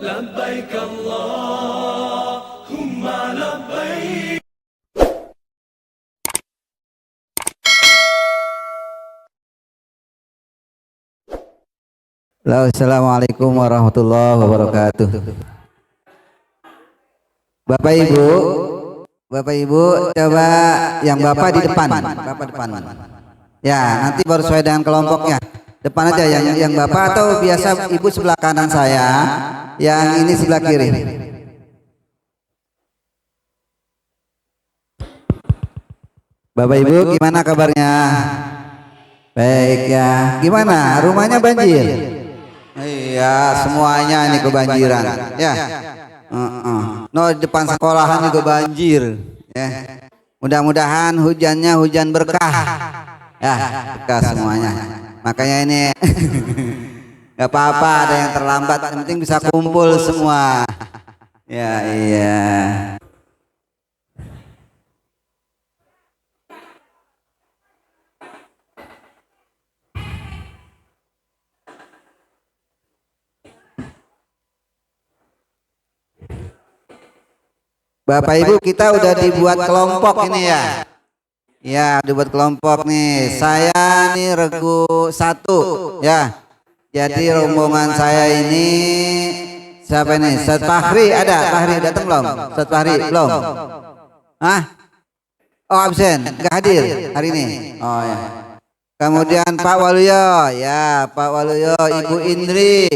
لبيك اللهم لبيك. Halo, assalamualaikum warahmatullahi wabarakatuh. Bapak Ibu, Bapak Ibu, coba yang Bapak di depan, Bapak depan. Ya, nanti baru sesuai dengan kelompoknya. Depan aja yang Bapak atau biasa Ibu sebelah kanan saya, yang ini sebelah kiri. Bapak Ibu, gimana kabarnya? Baik ya. Gimana? Rumahnya banjir? Iya, semuanya ini kebanjiran. Ya. No, di depan sekolahan juga banjir. Ya. Mudah-mudahan hujannya hujan berkah. Ya, berkah semuanya. Makanya ini nggak apa-apa ada yang terlambat, yang penting bisa kumpul semua. Ya, iya. Bapak Ibu, kita udah dibuat kelompok ini ya. Ya, dibuat kelompok nih. Saya nih regu 1 ya. Jadi rombongan saya ini siapa ini? Ustaz Fahri ada? Fahri datang belum? Ustaz Fahri belum? Hah? Oh, absen, nggak hadir hari ini. Oh ya. Kemudian Pak Waluyo, ya Pak Waluyo, Ibu Indri.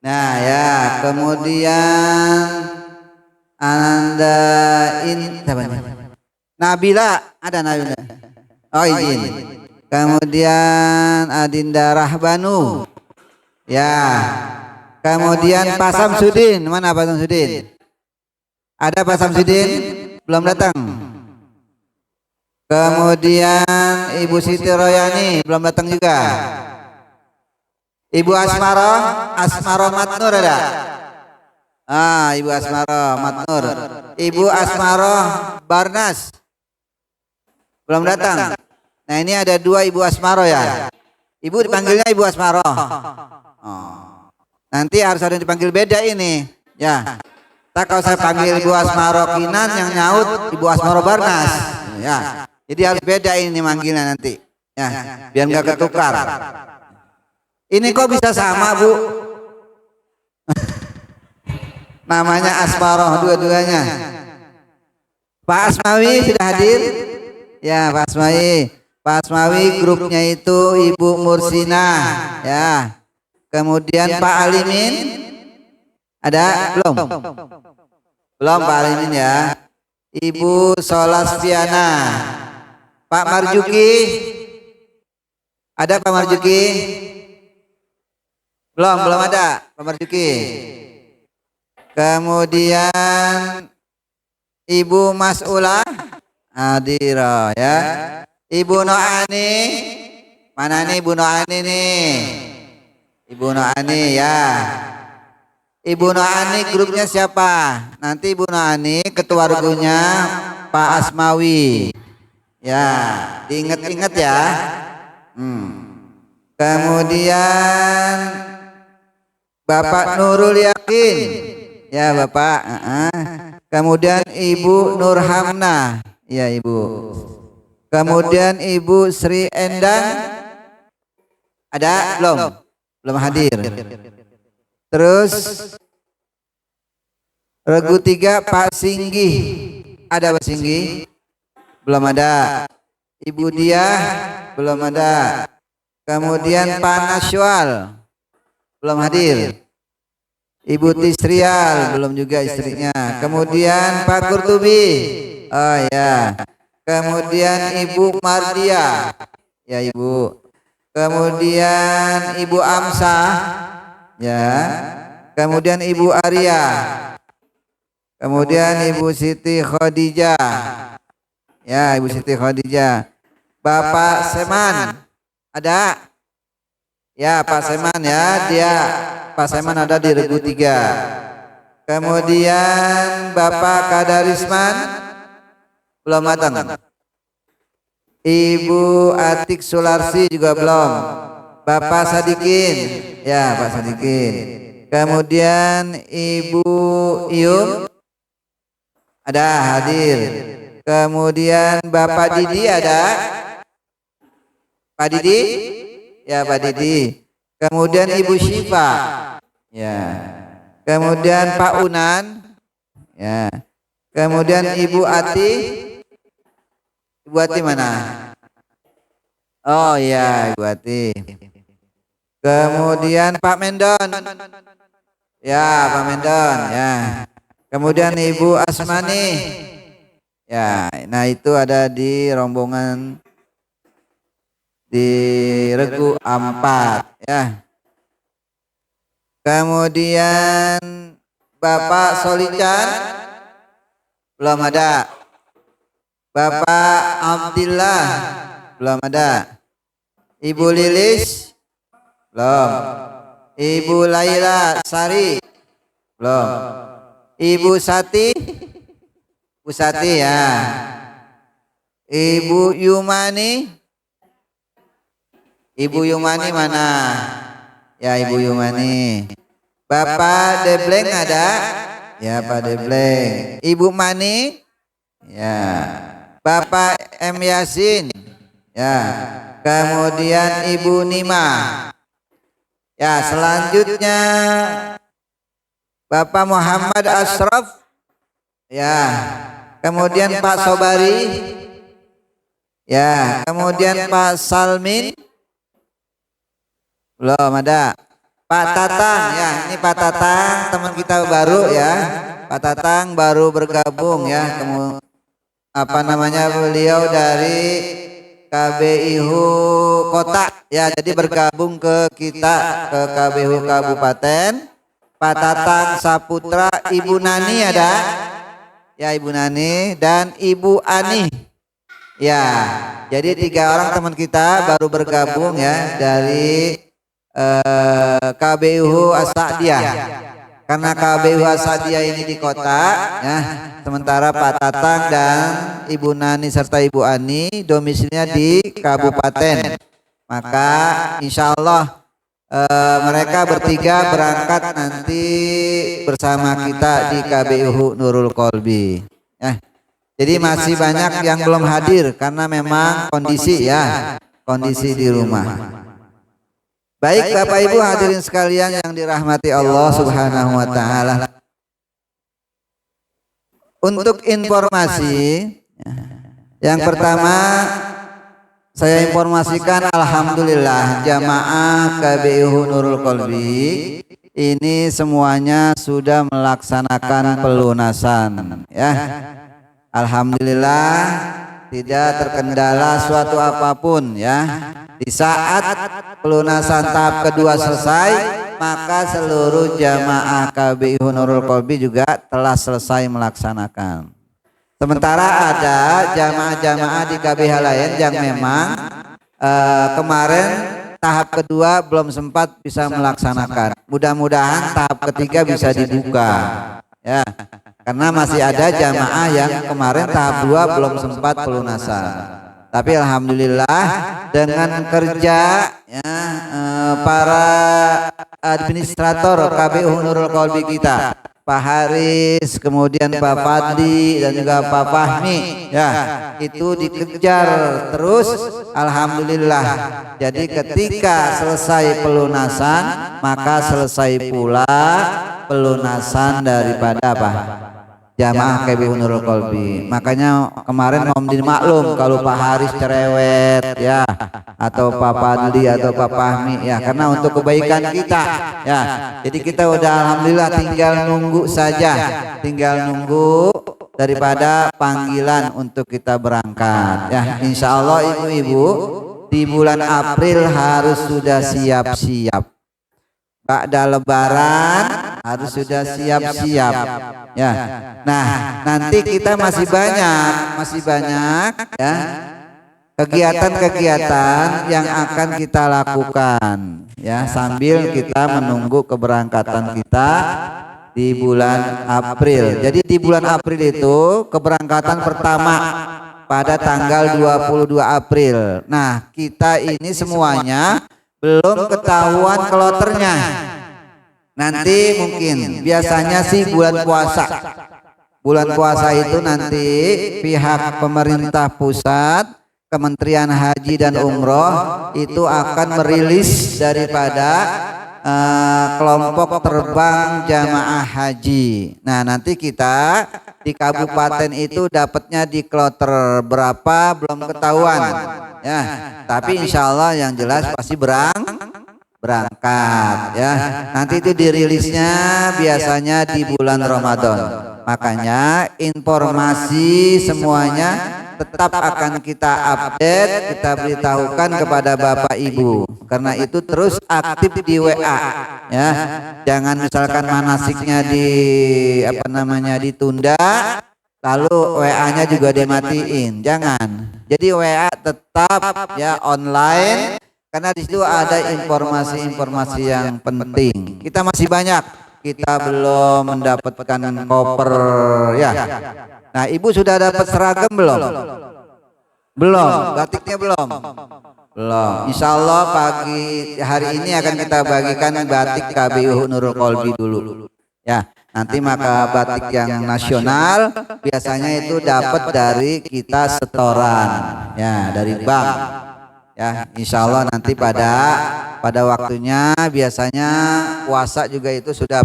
Nah ya, kemudian Anda Nabila ada Nabila. Oh izin. Kemudian Adinda Rahbanu. Ya. Kemudian Pak Samsudin. Mana Pak Samsudin? Ada Pak Samsudin? Belum datang. Kemudian Ibu Siti Royani belum datang juga. Ibu Asmaro Matnur ada? Ibu Asmaro Matnur. Ibu Asmaro Barnas belum datang. Nah ini ada 2 Ibu Asmaro ya. Ibu dipanggilnya Ibu Asmaro. Oh. Nanti harus ada yang dipanggil beda ini. Ya. Tak kalau saya panggil Ibu Asmaro Kinan, yang nyaut Ibu Asmaro Barnas. Ya. Jadi harus beda ini manggilnya nanti. Ya. Biar nggak ketukar. Ini kok bisa sama Bu? Namanya Asmaro dua-duanya. Pak Asmawi sudah hadir? Ya, Pak Asmawi. Pak Asmawi grupnya itu Ibu Mursina, ya. Kemudian Pak Alimin ada belum? Belum Pak Alimin ya. Ibu Solastiana. Pak Marjuki ada? Pak Marjuki belum ada Pak Marjuki. Kemudian Ibu Mas'ulah Adira ya. Ibu Noani, mana nih Ibu Noani nih? Ibu Noani ya. Ibu Noani grupnya siapa? Nanti Ibu Noani ketua regunya Pak Asmawi. Ya, diingat-ingat ya. Kemudian Bapak Nurul Yakin. Ya Bapak. Kemudian Ibu Nurhamna. Ya Ibu. Kemudian Ibu Sri Endang ada? Belum hadir. Terus regu 3 Pak Singgih ada? Pak Singgih belum ada. Ibu Diah belum ada. Kemudian Pak Nasywal belum hadir. Ibu Tisrial belum juga istrinya. Kemudian Pak Kurtubi. Oh ya. Kemudian Ibu Mardia. Ya Ibu. Kemudian Ibu Amsah. Ya. Kemudian Ibu Arya. Kemudian Ibu Siti Khadijah. Ya, Ibu Siti Khadijah. Bapak Seman ada? Ya, Pak Seman ya, Pak Seman ada di regu 3. Kemudian Bapak Kadarisman belum datang. Ibu Atik Sularsi juga belum. Bapak Sadikin, ya Pak Sadikin. Kemudian Ibu Ium ada hadir. Kemudian Bapak Didi ada. Pak Didi? Ya, Pak Didi. Kemudian Ibu Syifa. Ya. Kemudian Pak Unan. Ya. Kemudian Ibu Ati. Ibu Ati mana? Oh iya, Ibu Ati. Kemudian Pak Mendon. Ya, Pak Mendon, ya. Kemudian Ibu Asmani. Ya, nah itu ada di rombongan di Regu 4, ya. Kemudian Bapak Solican belum ada. Bapak Abdillah belum ada. Ibu Lilis belum. Ibu Laila Sari belum. Ibu Sati, Bu Sati ya. Ibu Yumani, Ibu Yumani mana? Ya, Ibu Yumani. Bapak Debleng ada? Ya, Pak Debleng. Ibu Mani? Ya. Bapak M Yasin? Ya. Kemudian Ibu Nima. Ya, selanjutnya Bapak Muhammad Ashraf. Ya. Kemudian Pak Sobari. Ya, kemudian Pak Salmin. Belum ada. Pak Tatang, ya, ini Pak Tatang, teman kita baru ya. Pak Tatang baru bergabung ya. Beliau dari KBIHU Kota ya, jadi bergabung ke kita ke KBIHU Kabupaten. Pak Tatang Saputra, Ibu Nani ada? Ya, Ibu Nani dan Ibu Ani. Ya, jadi 3 orang teman kita baru bergabung ya dari KBIHU As-Sa'diyah. Karena KBIHU As-Sa'diyah ini di kota ya, sementara Pak Tatang dan Ibu Nani serta Ibu Ani domisilinya di kabupaten. Maka insya Allah mereka bertiga berangkat nanti bersama kita di KBIHU Nurul Qalbi ya. Jadi masih banyak yang belum hadir karena memang kondisi ya, kondisi di rumah. Baik Bapak Ibu hadirin sekalian yang dirahmati Allah Subhanahu wa taala. Untuk informasi yang pertama saya informasikan alhamdulillah jamaah KBIHU Nurul Qalbi ini semuanya sudah melaksanakan pelunasan ya. Alhamdulillah tidak terkendala suatu apapun ya. Di saat pelunasan tahap kedua selesai, maka seluruh jamaah KBIHU Nurul Qalbi juga telah selesai melaksanakan. Sementara ada jamaah-jamaah di KBH lain yang memang kemarin tahap kedua belum sempat bisa melaksanakan. Mudah-mudahan tahap ketiga bisa dibuka ya. Karena masih ada jamaah yang kemarin tahap 2 belum sempat pelunasan. Tapi alhamdulillah dengan kerja ya, para administrator KBIHU Nurul Qalbi kita, Pak Haris, kemudian Pak Fadli dan juga Pak Fahmi ya, itu dikejar terus alhamdulillah. Jadi ketika selesai pelunasan maka selesai pula pelunasan daripada apa? Jamaah KBIHU Nurul Qalbi. Makanya kemarin mohon dimaklum kalau Pak Haris cerewet ya, atau Pak Fadli atau Pak Fahmi ya, karena untuk kebaikan kita ya. Jadi kita udah alhamdulillah tinggal nunggu saja, tinggal nunggu daripada panggilan untuk kita berangkat ya. Insya Allah ibu-ibu di bulan April harus sudah siap-siap. Ba'da Lebaran harus sudah siap-siap ya. Nah, nanti kita masih banyak ya kegiatan-kegiatan yang akan kita lakukan ya sambil kita menunggu keberangkatan kita di bulan April. Jadi di bulan April itu keberangkatan pertama pada tanggal 22 April. Nah, kita ini semuanya belum ketahuan kloternya. nanti mungkin biasanya sih bulan puasa. Bulan puasa itu nanti pihak pemerintah pusat, Kementerian Haji dan Umroh itu akan merilis daripada kelompok terbang jamaah haji. Nah, nanti kita di kabupaten itu dapatnya di kloter berapa belum ketahuan ya. Tapi insya Allah yang jelas pasti berangkat ya. Nanti itu dirilisnya biasanya di bulan Ramadan. Makanya informasi semuanya tetap akan kita update, kita beritahukan kepada Bapak Ibu. Karena itu terus aktif di WA ya. Jangan misalkan manasiknya ditunda lalu WA-nya juga dimatiin. Jangan. Jadi WA tetap ya online karena di situ ada informasi-informasi yang penting. Kita masih banyak. Kita belum mendapatkan koper ya. Nah, Ibu sudah dapat seragam belum? Belum, batiknya belum. Insya Allah pagi hari ini akan kita bagikan batik KBU Nurul Qalbi dulu. Ya, nanti maka batik yang nasional biasanya itu dapat dari kita setoran, ya dari bank. Ya, insya Allah nanti pada waktunya biasanya puasa juga itu sudah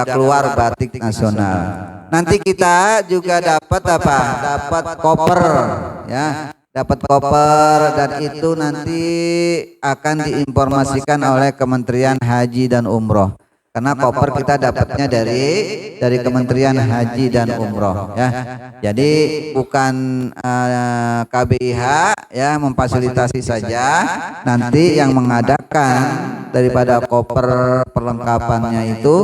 keluar batik nasional. Nanti kita juga dapat dapat koper ya, dapat koper dan itu nanti akan diinformasikan oleh Kementerian Haji dan Umroh. Karena koper kita dapatnya dari Kementerian Haji dan Umroh ya. Jadi bukan KBIH ya memfasilitasi saja, nanti yang mengadakan daripada koper perlengkapannya itu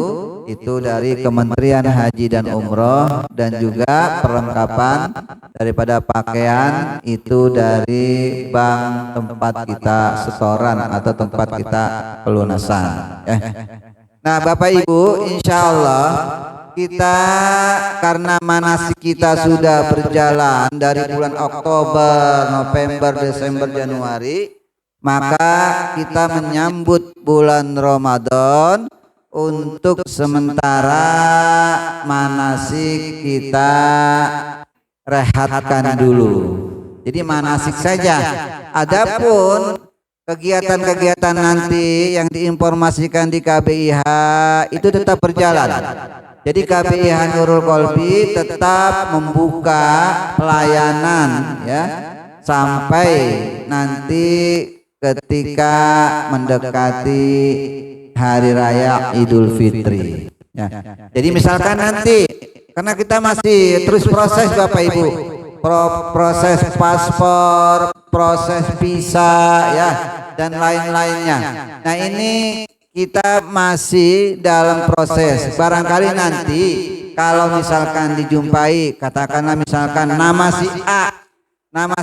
dari Kementerian Haji dan Umroh, dan juga perlengkapan daripada pakaian itu dari bank tempat kita setoran atau tempat kita pelunasan ya. Nah, Bapak Ibu, insya Allah kita karena manasik kita sudah berjalan dari bulan Oktober, November, Desember, Januari, maka kita menyambut bulan Ramadan untuk sementara manasik kita rehatkan dulu. Jadi manasik saja. Adapun kegiatan-kegiatan nanti yang diinformasikan di KBIH itu tetap berjalan. Jadi KBIH Nurul Qalbi tetap membuka pelayanan ya sampai nanti ketika mendekati hari raya Idul Fitri ya. Jadi misalkan nanti karena kita masih terus proses Bapak Ibu, proses paspor, proses visa ya dan lain-lainnya. Nah, ini kita masih dalam proses. Barangkali nanti kalau misalkan dijumpai, katakanlah misalkan nama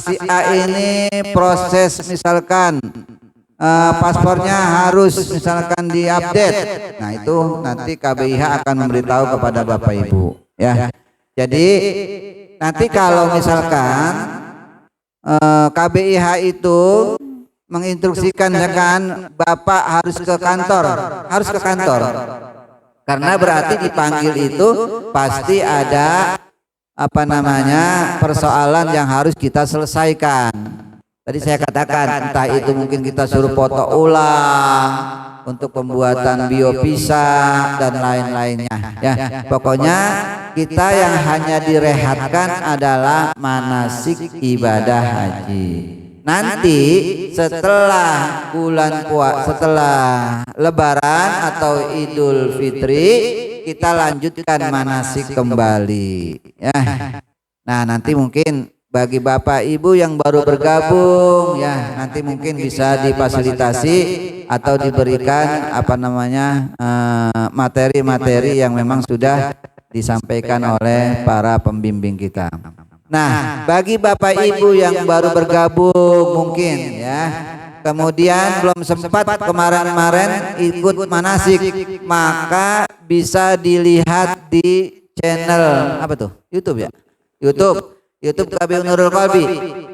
si A ini proses misalkan paspornya harus misalkan diupdate. Nah, itu nanti KBIH akan memberitahu kepada Bapak Ibu ya. Jadi nanti kalau misalkan KBIH itu menginstruksikan misalkan Bapak harus ke kantor, karena berarti dipanggil itu pasti ada persoalan yang harus kita selesaikan. Tadi saya katakan entah itu mungkin kita suruh foto ulang untuk pembuatan biopisa dan lain-lainnya ya. Pokoknya kita yang hanya direhatkan adalah manasik ibadah haji. Nanti setelah setelah Lebaran atau Idul Fitri kita lanjutkan manasik kembali ya. Nah, nanti mungkin bagi Bapak Ibu yang baru bergabung ya, nanti mungkin bisa difasilitasi atau diberikan materi-materi yang memang sudah disampaikan oleh para pembimbing kita. Nah, bagi Bapak Ibu yang baru bergabung mungkin ya, kemudian belum sempat kemarin-kemarin ikut manasik, maka bisa dilihat di channel YouTube ya, YouTube KBU Nurul Qalbi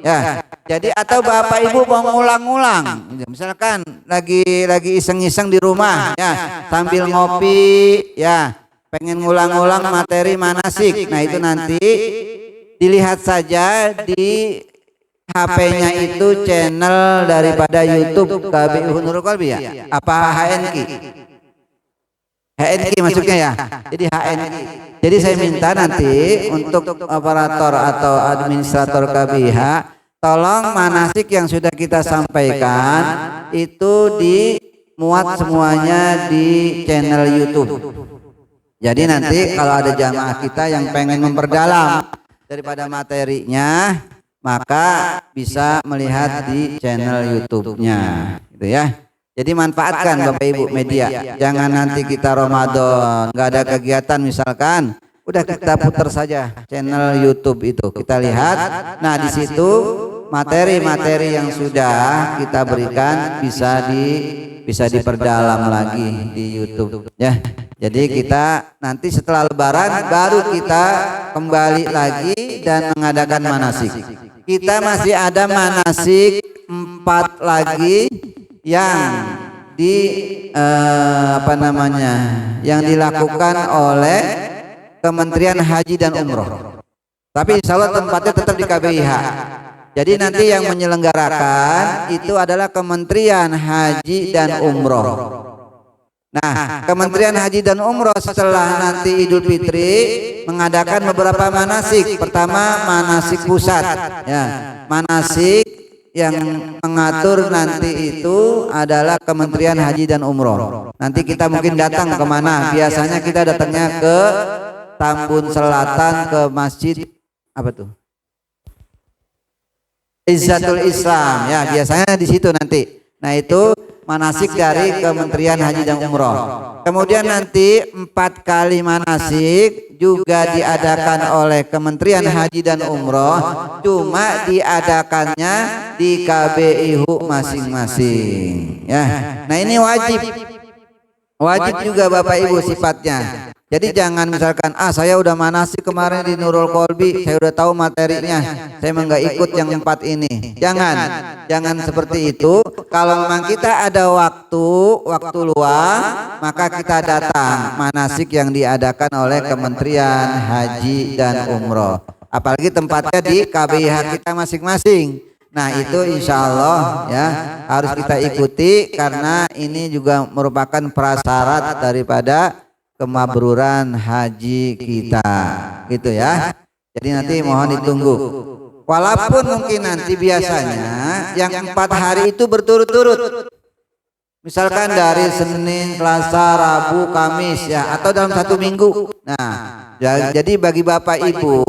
Ya. Jadi atau Bapak Ibu mau ngulang-ngulang, misalkan lagi iseng-iseng di rumah, ya sambil ngopi, ya pengen ngulang-ngulang materi manasik. Nah itu nanti dilihat saja di HP-nya itu channel daripada YouTube KBIH Nurul Qalbi ya. Apa HNQ? HNQ maksudnya ya. Jadi HNQ. Jadi saya minta nanti untuk operator atau administrator KBIH, tolong manasik yang sudah kita sampaikan itu dimuat semuanya di channel YouTube. Jadi nanti kalau ada jamaah kita yang pengen memperdalam daripada materinya, maka bisa melihat di channel YouTube-nya, gitu ya. Jadi manfaatkan Bapak Ibu media. Jangan nanti kita Ramadan nggak ada kegiatan misalkan, udah kita putar saja channel YouTube itu, kita lihat. Nah di situ materi-materi yang sudah kita berikan bisa diperdalam lagi di YouTube ya. Jadi kita nanti setelah Lebaran baru kita kembali lagi dan mengadakan manasik. Kita masih ada manasik 4 lagi yang yang dilakukan oleh Kementerian Haji dan Umroh. Tapi insya Allah tempatnya tetap di KBIH. Jadi nanti yang menyelenggarakan itu adalah Kementerian Haji dan Umroh. Nah, Kementerian Haji dan Umroh setelah nanti Idul Fitri mengadakan beberapa manasik. Pertama manasik pusat, ya, manasik yang mengatur nanti itu adalah Kementerian Haji dan Umroh. Nanti kita mungkin datang ke mana? Biasanya kita datangnya ke Tambun Selatan, ke masjid apa tuh? Izzatul Islam, ya biasanya di situ nanti. Nah itu manasik dari Kementerian Haji dan Umroh. Kemudian nanti 4 kali manasik juga diadakan oleh Kementerian Haji dan Umroh, cuma diadakannya di KBIH masing-masing. Ya, nah ini wajib juga Bapak Ibu sifatnya. Jadi jangan misalkan saya udah manasik kemarin di Nurul Qalbi, saya udah tahu materinya, saya enggak ikut yang 4 ini. Jangan seperti itu. Kalau memang kita ada waktu luang, maka kita datang manasik yang diadakan oleh Kementerian Haji dan Umroh. Apalagi tempatnya di KBIH kita masing-masing. Nah itu insya Allah ya harus kita ikuti karena ini juga merupakan prasyarat daripada kemabruran haji kita, gitu ya. Jadi nanti mohon ditunggu. Walaupun mungkin nanti biasanya yang 4 hari itu berturut-turut. Misalkan dari Senin, Selasa, Rabu, Kamis ya, atau dalam 1 minggu. Nah, jadi bagi Bapak Ibu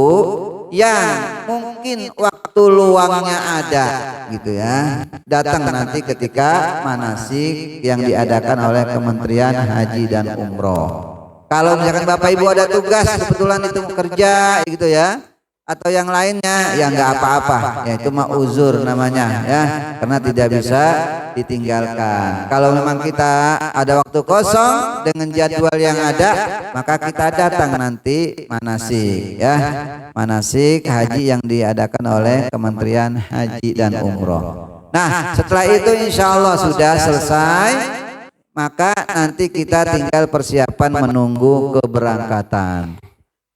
yang mungkin waktu luangnya ada, gitu ya, datang nanti ketika manasik yang diadakan oleh Kementerian Haji dan Umroh. Kalau misalkan Bapak Ibu ada tugas kebetulan itu kerja gitu ya, atau yang lainnya ya nggak apa-apa, ya itu mah uzur namanya ya, karena tidak bisa ditinggalkan. Kalau memang kita ada waktu kosong dengan jadwal yang ada, maka kita datang nanti manasik ya, manasik haji yang diadakan oleh Kementerian Haji dan Umroh. Nah setelah itu insya Allah sudah selesai, maka nanti kita tinggal persiapan menunggu keberangkatan.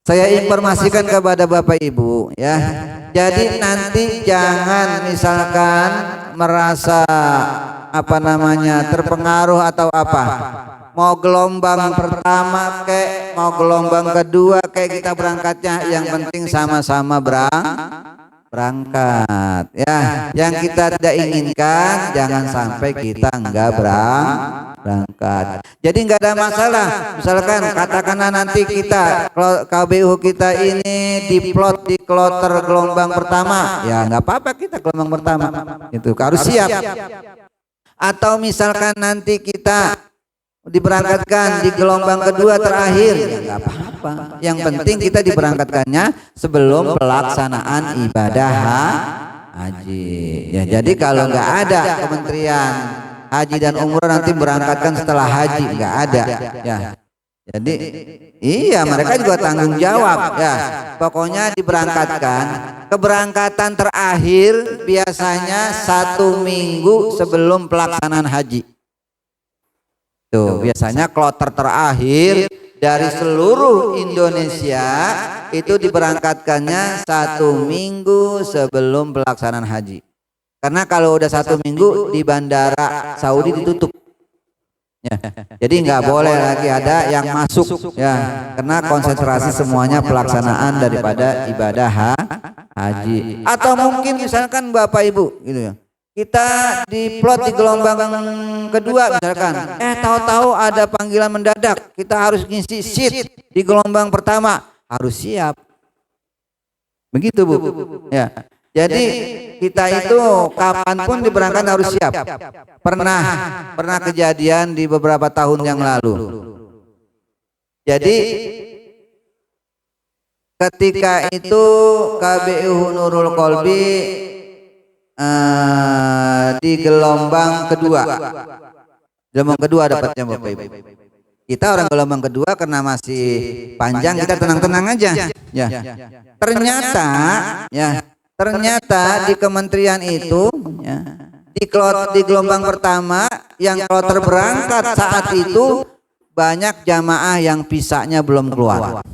Saya informasikan kepada Bapak Ibu ya. Jadi nanti jangan misalkan merasa terpengaruh atau apa. Mau gelombang pertama kayak mau gelombang kedua kayak kita berangkatnya, yang penting sama-sama berangkat ya. Yang kita tidak inginkan jangan sampai kita enggak berangkat. Jadi enggak ada masalah. Misalkan katakanlah nanti kita KBIH kita ini diplot di kloter gelombang pertama, ya enggak apa-apa kita gelombang pertama. Itu harus siap. Atau misalkan nanti kita diberangkatkan di gelombang kedua terakhir, ya enggak apa-apa. Yang penting kita diberangkatkannya sebelum pelaksanaan ibadah haji. Ya, jadi kalau enggak ada Kementerian Haji dan Umroh nanti berangkatkan setelah haji, enggak ada ya. Jadi iya mereka juga tanggung jawab ya. Pokoknya diberangkatkan. Keberangkatan terakhir biasanya 1 minggu sebelum pelaksanaan haji. Tuh biasanya kloter terakhir dari seluruh Indonesia itu diberangkatkannya 1 minggu sebelum pelaksanaan haji. Karena kalau udah 1 minggu di bandara Saudi ditutup. Ya, jadi nggak boleh lagi ada yang masuk ya, karena konsentrasi semuanya pelaksanaan daripada ibadah haji. Atau mungkin misalkan Bapak Ibu gitu ya, kita diplot di gelombang kedua misalkan, tahu-tahu ada panggilan mendadak, kita harus ngisi seat di gelombang pertama, harus siap. Begitu Bu. Ya. Jadi kita itu kapanpun diberangkatkan harus siap. Pernah kejadian di beberapa tahun yang lalu. Jadi ketika itu KBU Nurul Qalbi di gelombang kedua. Gelombang kedua dapatnya Bapak Ibu. Kita orang gelombang kedua karena masih panjang kita tenang-tenang aja. Ya. Ternyata di kementerian itu ya, di gelombang pertama yang kloter berangkat saat itu banyak jamaah yang visanya belum keluar.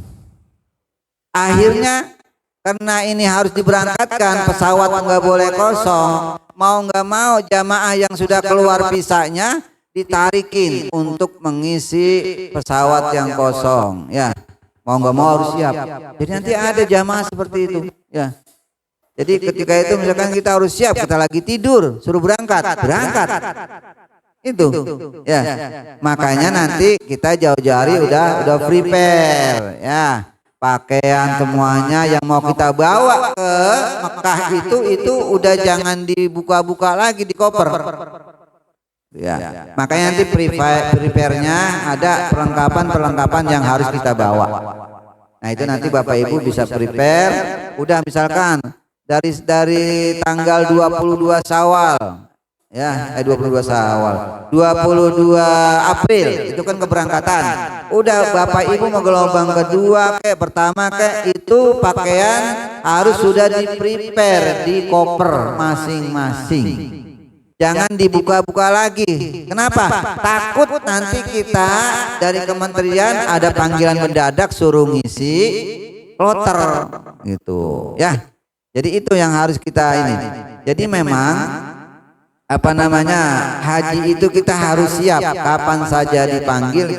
Akhirnya karena ini harus diberangkatkan, pesawat nggak boleh kosong, mau nggak mau jamaah yang sudah keluar visanya ditarikin untuk mengisi pesawat yang kosong ya, mau nggak mau harus siap. Jadi nanti ada jamaah seperti itu ya. Jadi ketika itu misalkan kita harus siap, kita lagi tidur, suruh berangkat. Itu ya. Makanya nanti kita jauh-jauh hari udah prepare ya. Pakaian semuanya yang mau kita bawa ke Mekah itu udah jangan dibuka-buka lagi di koper. Ya. Makanya nanti prepare-nya ada perlengkapan yang harus kita bawa. Nah, itu nanti Bapak Ibu bisa prepare, udah misalkan dari tanggal 22 Syawal ya, 22 Syawal, 22 April itu kan keberangkatan. Udah Bapak Ibu mau gelombang kedua pertama itu pakaian harus sudah di-prepare di koper masing-masing. Jangan dibuka-buka lagi. Kenapa? Takut nanti kita dari kementerian ada panggilan mendadak suruh ngisi kloter gitu ya. Jadi itu yang harus kita ini. Jadi memang haji itu kita harus siap. Kapan saja dipanggil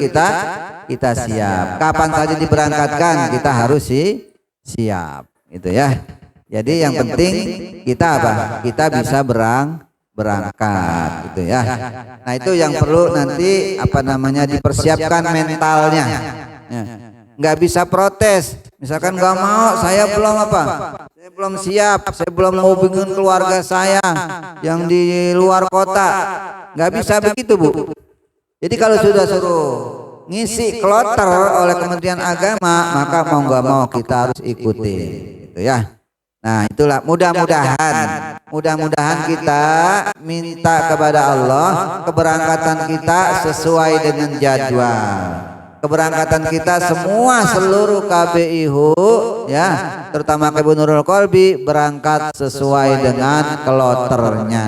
kita siap. Kapan saja diberangkatkan kita harus siap. Gitu ya. Jadi yang penting kita kita bisa berangkat gitu ya. Nah itu yang perlu nanti dipersiapkan mentalnya. Ya. Nggak bisa protes. Misalkan nggak mau, saya belum siap, saya belum mau bikin keluarga saya yang di luar kota. Nggak bisa begitu Bu. Jadi kalau sudah suruh ngisi kloter oleh Kementerian Agama, maka mau nggak mau kita harus ikuti, gitu ya. Nah itulah mudah-mudahan kita minta kepada Allah keberangkatan kita sesuai dengan jadwal. Keberangkatan kita semua seluruh KBIHU ya, terutama KBU Nurul Qalbi berangkat sesuai dengan kloternya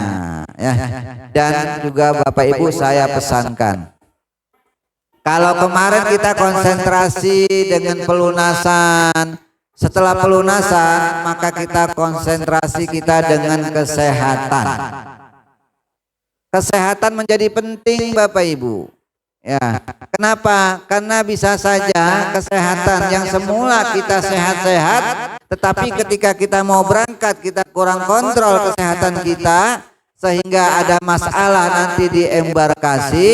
ya. Dan juga Bapak Ibu saya pesankan, kalau kemarin kita konsentrasi dengan pelunasan, setelah pelunasan maka kita konsentrasi kita dengan kesehatan. Kesehatan menjadi penting Bapak Ibu. Ya, kenapa? Karena bisa saja kesehatan yang semula kita sehat-sehat, tetapi ketika kita mau berangkat kita kurang kontrol kesehatan kita sehingga ada masalah nanti di embarkasi,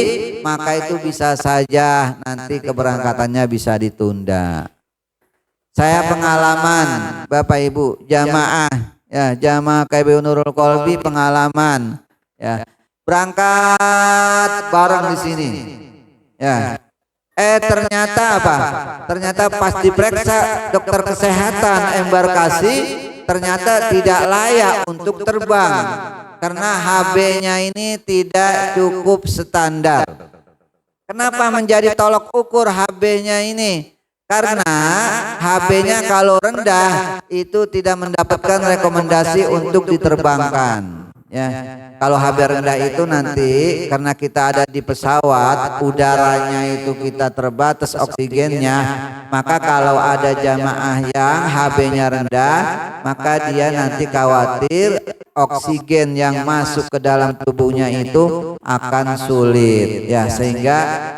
maka itu bisa saja nanti keberangkatannya bisa ditunda. Saya pengalaman Bapak Ibu jamaah ya, jamaah KBU Nurul Qalbi pengalaman ya, berangkat bareng di sini. Ya, ternyata Ternyata pas diperiksa dokter kesehatan embarkasi ternyata tidak layak untuk terbang karena HB-nya ini tidak cukup standar. Kenapa menjadi tolok ukur HB-nya ini? Karena HB-nya kalau rendah itu tidak mendapatkan rekomendasi untuk diterbangkan. Ya, kalau HB rendah itu nanti karena kita ada di pesawat, udaranya itu kita terbatas oksigennya, maka kalau ada jamaah yang HB-nya rendah, maka dia nanti khawatir oksigen yang masuk ke dalam tubuhnya itu akan sulit, ya, sehingga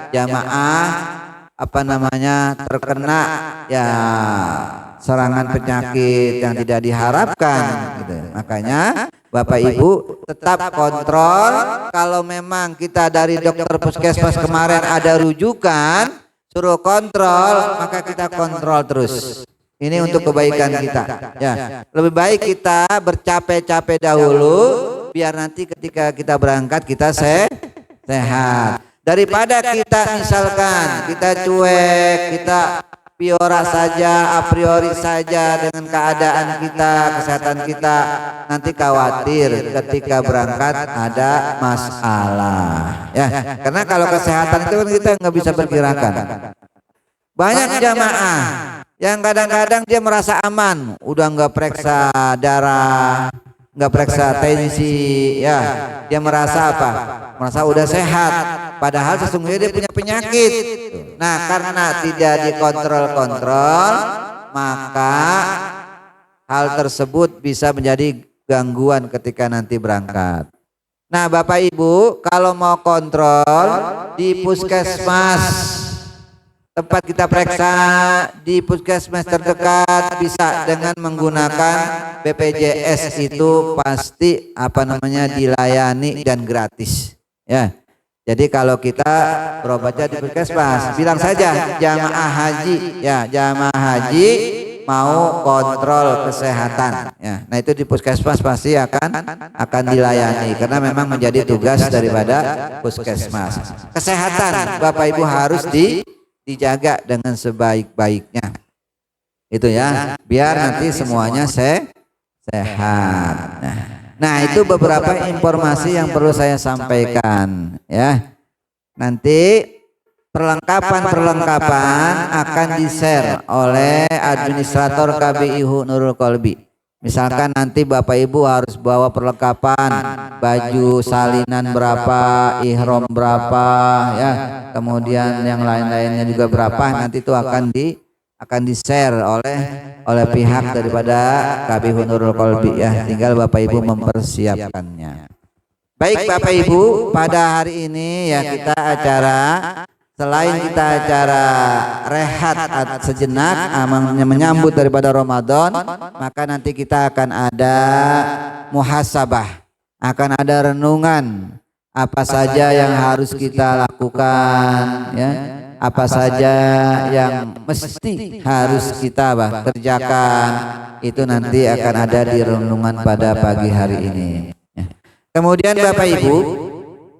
jamaah terkena ya serangan penyakit yang tidak diharapkan gitu. Makanya Bapak Ibu tetap kontrol. Kalau memang kita dari dokter puskesmas kemarin ada rujukan suruh kontrol, maka kita kontrol terus. Ini untuk kebaikan kita. Ya, lebih baik kita bercapek-capek dahulu biar nanti ketika kita berangkat kita sehat. Daripada kita misalkan kita cuek, kita piora saja, a priori saja dengan keadaan kita, kesehatan kita, nanti khawatir ketika berangkat ada masalah. Ya, karena kalau kesehatan itu kan kita nggak bisa perkirakan. Banyak jamaah yang kadang-kadang dia merasa aman, udah nggak periksa darah, nggak periksa tensi, ya, dia merasa apa? Merasa udah sehat, padahal sesungguhnya dia punya penyakit. Nah, karena tidak dikontrol-kontrol, maka hal tersebut bisa menjadi gangguan ketika nanti berangkat. Nah, Bapak Ibu, kalau mau kontrol di puskesmas tempat kita periksa, di puskesmas terdekat bisa dengan menggunakan BPJS, itu pasti dilayani dan gratis, ya. Jadi kalau kita berobatnya di puskesmas, bilang saja jamaah haji, ya, jamaah haji mau kontrol kesehatan, ya. Nah, itu di puskesmas pasti akan dilayani karena memang menjadi tugas daripada puskesmas. Kesehatan Bapak Ibu harus dijaga dengan sebaik-baiknya, itu ya, biar nanti semuanya sehat. Nah, itu beberapa informasi yang perlu saya sampaikan, ya. Nanti perlengkapan akan di-share oleh administrator KBIHU Nurul Qalbi. Misalkan nanti Bapak Ibu harus bawa perlengkapan baju salinan berapa, ihram berapa, ya, kemudian yang lain-lainnya juga berapa, nanti itu akan di-share oleh pihak daripada KBIHU Nurul Qalbi, ya. Tinggal Bapak Ibu mempersiapkannya. Baik Bapak Ibu, pada hari ini ya kita selain kita acara rehat sejenak menyambut daripada Ramadan, maka nanti kita akan ada muhasabah, akan ada renungan apa saja yang harus kita lakukan, ya, apa saja yang mesti harus kita kerjakan, itu nanti akan ada di renungan pada pagi hari ini, ya. Kemudian Bapak Ibu,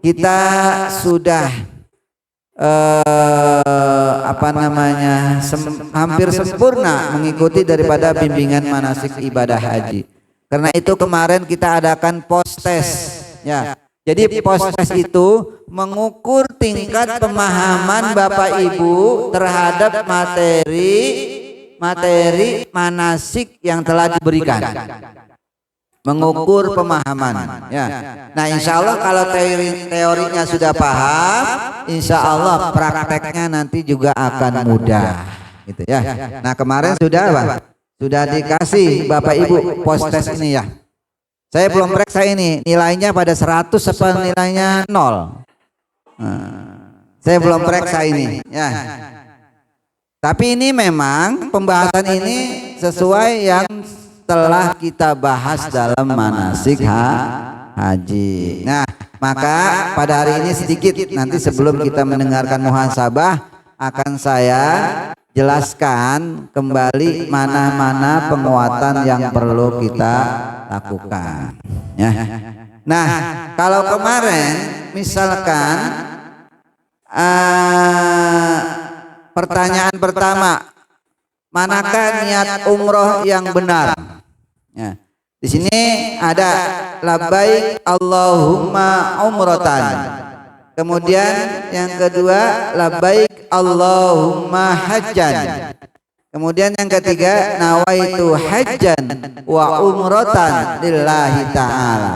kita sudah hampir sempurna mengikuti daripada bimbingan manasik ibadah haji. Karena itu kemarin kita adakan post-test, ya. Jadi post-test itu mengukur tingkat pemahaman Bapak Ibu terhadap materi manasik yang telah diberikan. Mengukur pemahaman, ya. Nah, insya Allah kalau teorinya sudah paham, insya Allah prakteknya nanti juga akan mudah, gitu ya. Nah, kemarin sudah dikasih Bapak Ibu post test ini, ya. Saya belum periksa ini nilainya pada 100 apa nilainya 0. Saya belum periksa ini, ya. Tapi ini memang pembahasan ini sesuai yang telah kita bahas dalam manasik haji. Nah, maka pada hari ini sedikit, nanti sebelum kita mendengarkan muhasabah akan saya jelaskan kembali mana-mana penguatan yang perlu kita lakukan, ya. Nah, kalau kemarin misalkan pertanyaan pertama, manakah niat umroh yang benar? Ya. Di sini ada labbaik Allahumma umratan. Kemudian yang kedua labbaik Allahumma hajjan. Kemudian yang ketiga nawaitu hajjan wa umratan lillahi ta'ala.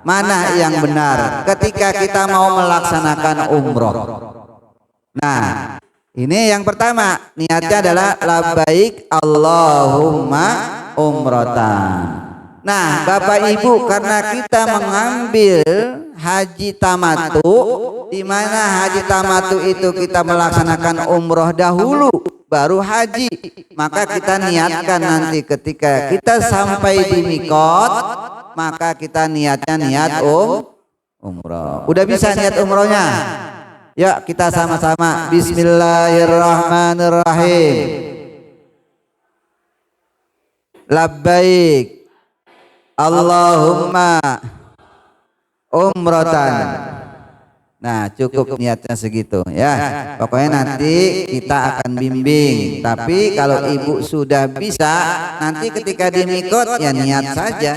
Mana yang benar ketika kita mau melaksanakan umroh? Nah, ini yang pertama, niatnya adalah labbaik Allahumma umratan. Nah, Bapak Ibu, karena kita mengambil haji tamatu, di mana haji tamatu itu kita melaksanakan umroh dahulu baru haji, maka kita niatkan nanti ketika kita sampai di mikot, maka kita niatnya niat umroh. Udah bisa niat umrohnya? Ya, kita sama-sama bismillahirrahmanirrahim. Labbaik Allahumma umratan. Nah, cukup niatnya segitu ya. Pokoknya nanti kita akan bimbing. Tapi kalau ibu sudah bisa, nanti ketika di mikot ya niat saja.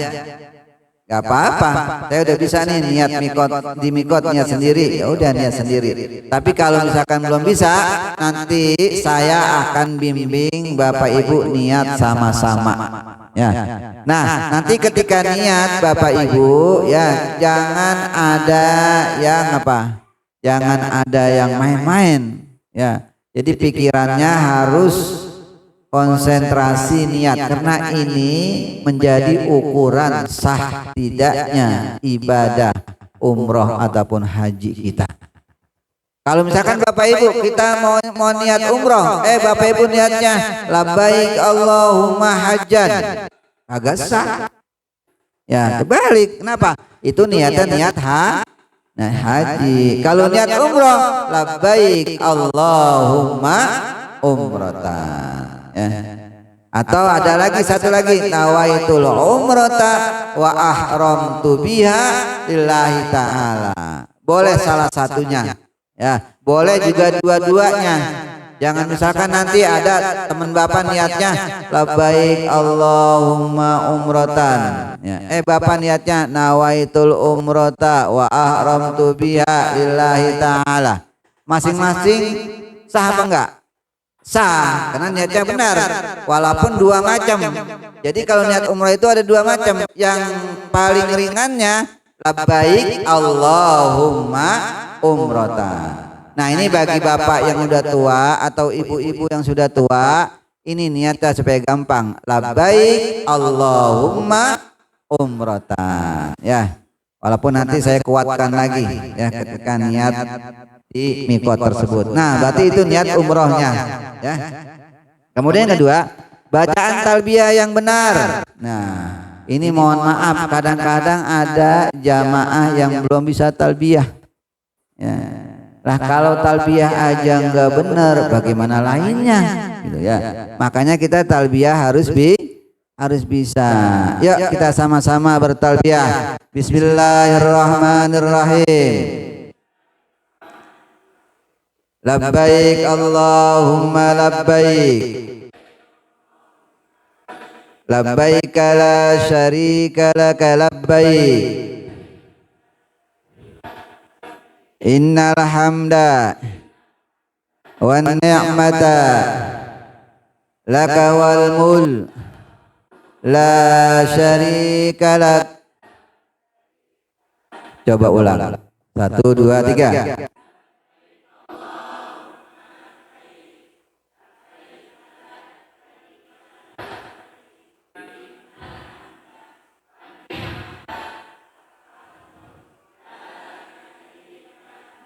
Gak apa-apa. Saya udah bisa nih niat mikot, di mikot niat sendiri. Ya udah niat sendiri. Tapi kalau misalkan belum bisa, nanti saya akan bimbing Bapak Ibu niat sama-sama. Ya. Nah, nanti ketika niat Bapak Ibu ya jangan ada yang apa? Jangan ada yang main-main ya. Jadi pikirannya harus konsentrasi niat karena ini menjadi ukuran sah tidaknya ibadah umroh ataupun haji kita. Kalau misalkan Bapak Ibu kita mau niat umroh, Bapak Ibu niatnya labbaik Allahumma hajjan, agak sah. Ya kebalik, kenapa? Itu niatnya niat haji. Kalau niat umroh, labbaik Allahumma umratan. Ya. Atau ada lagi satu lagi, nawaitul umrata wa ahramtu biha lillahi ta'ala. Boleh salah satunya. Ya, boleh juga dua-duanya. Jangan misalkan nanti ada teman Bapak niatnya labbaik Allahumma umratan. Ya. Bapak niatnya nawaitul umrata wa ahramtu biha lillahi ta'ala. Masing-masing sah apa enggak? Sah, karena niatnya benar. Walaupun dua macam. Jadi kalau niat umrah itu ada dua macam. Yang paling ringannya labbaik Allahumma umratan. Nah, ini bagi bapak yang sudah tua atau ibu-ibu yang sudah tua, ini niatnya supaya gampang. Labbaik Allahumma umratan. Ya. Walaupun nanti saya kuatkan lagi ya ketika niat di mikot tersebut. Nah, berarti itu niat umrohnya ya. Kemudian yang kedua, bacaan talbiyah yang benar. Nah, ini mohon maaf kadang-kadang ada jamaah yang belum bisa talbiyah. Ya. Lah kalau talbiyah aja enggak benar, bagaimana lainnya? Gitu ya. Makanya kita talbiyah harus bisa. Yuk kita sama-sama bertalbiyah. Bismillahirrahmanirrahim. Labbaik Allahumma labbaik. Labbaik la syarika laka labbaik. Innal hamda wan ni'mata laka wal mulk la syarika lak. Coba ulang. 1, 2, 3.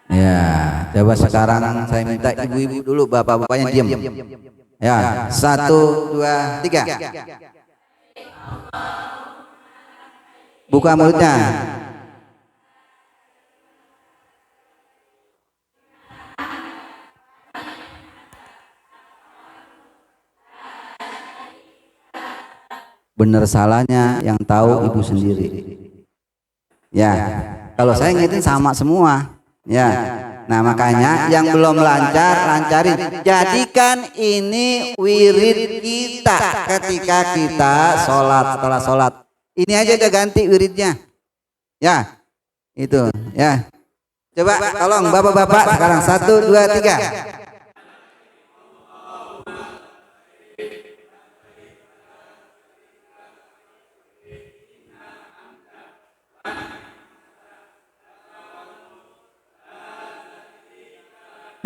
Ya, coba sekarang saya minta ibu-ibu dulu, bapak-bapaknya diam. Ya, 1, 2, 3. Buka mulutnya. Benar salahnya yang tahu ibu sendiri. Ya, kalau saya ngitung sama semua. Ya, nah makanya yang belum lancarin. Jadikan ini wirid kita ketika kita sholat, setelah sholat. Ini aja udah ganti wiridnya. Ya, itu. Ya, Coba tolong bapak-bapak sekarang 1, 2, 3.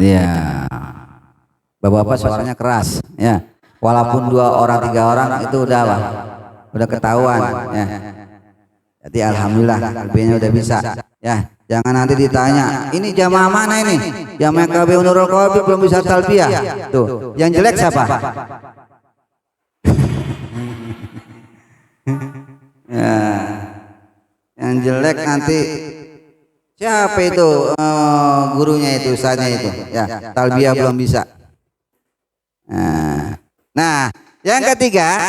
Iya. Bapak-bapak suaranya keras ya. Walaupun 2 orang 3 orang itu udah apa? Udah ketahuan ya. Jadi alhamdulillah lebihnya udah bisa ya. Jangan nanti ditanya, ini jamaah mana ini? Jamaah KB Nurul Qalbi belum bisa talbiyah. Tuh, yang jelek siapa? Ya. Yang jelek nanti siapa itu? Gurunya itu, ustaznya itu. Ya, talbiyah belum bisa. Nah, yang ketiga,